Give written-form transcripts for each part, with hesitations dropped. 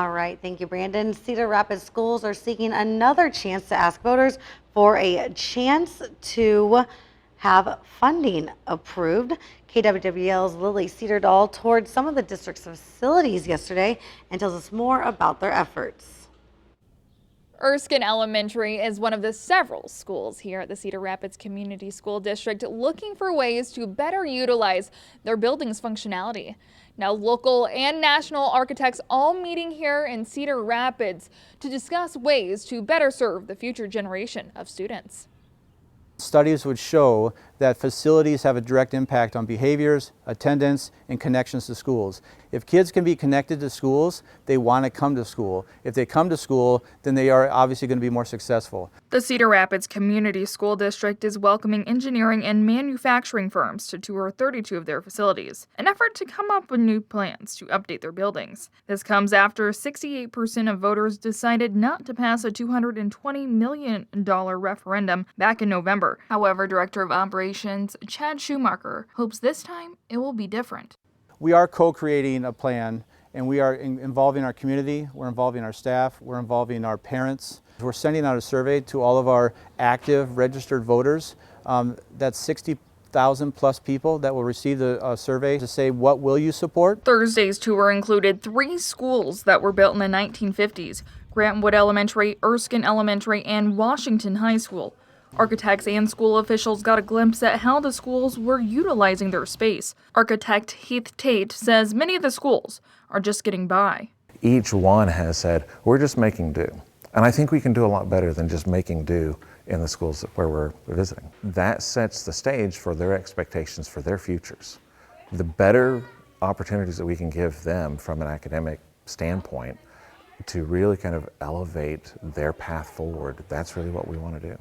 All right, thank you, Brandon. Cedar Rapids schools are seeking another chance to ask voters for a chance to have funding approved. KWWL's Lily Cedar toured some of the district's facilities yesterday and tells us more about their efforts. Erskine Elementary is one of the several schools here at the Cedar Rapids Community School District looking for ways to better utilize their building's functionality. Now, local and national architects all meeting here in Cedar Rapids to discuss ways to better serve the future generation of students. Studies would show that facilities have a direct impact on behaviors, attendance, and connections to schools. If kids can be connected to schools, they want to come to school. If they come to school, then they are obviously going to be more successful. The Cedar Rapids Community School District is welcoming engineering and manufacturing firms to tour 32 of their facilities, an effort to come up with new plans to update their buildings. This comes after 68% of voters decided not to pass a $220 million referendum back in November. However, Director of Operations Chad Schumacher hopes this time it will be different. We are co-creating a plan, and we are involving our community, we're involving our staff, we're involving our parents. We're sending out a survey to all of our active registered voters. That's 60,000 plus people that will receive the survey to say, what will you support? Thursday's tour included 3 schools that were built in the 1950s, Grantwood Elementary, Erskine Elementary, and Washington High School. Architects and school officials got a glimpse at how the schools were utilizing their space. Architect Heath Tate says many of the schools are just getting by. Each one has said, we're just making do. And I think we can do a lot better than just making do in the schools where we're visiting. That sets the stage for their expectations for their futures. The better opportunities that we can give them from an academic standpoint to really kind of elevate their path forward, that's really what we want to do.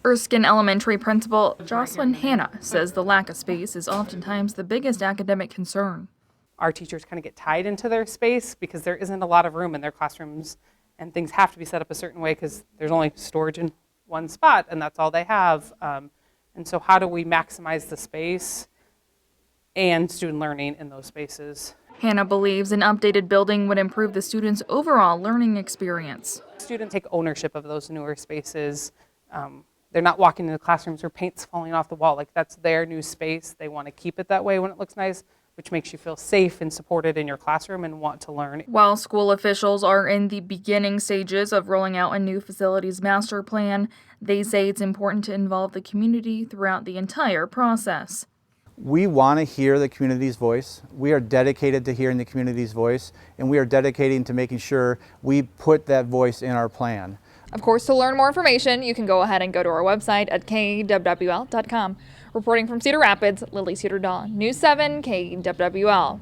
Erskine Elementary Principal Jocelyn Hanna says the lack of space is oftentimes the biggest academic concern. Our teachers kind of get tied into their space because there isn't a lot of room in their classrooms, and things have to be set up a certain way because there's only storage in one spot and that's all they have. And so how do we maximize the space and student learning in those spaces? Hannah believes an updated building would improve the students' overall learning experience. Students take ownership of those newer spaces. They're not walking into classrooms where paint's falling off the wall. Like, that's their new space. They want to keep it that way when it looks nice, which makes you feel safe and supported in your classroom and want to learn. While school officials are in the beginning stages of rolling out a new facilities master plan, they say it's important to involve the community throughout the entire process. We want to hear the community's voice. We are dedicated to hearing the community's voice, and we are dedicated to making sure we put that voice in our plan. Of course, to learn more information, you can go ahead and go to our website at kwwl.com. Reporting from Cedar Rapids, Lily Cedar, News 7 KWWL.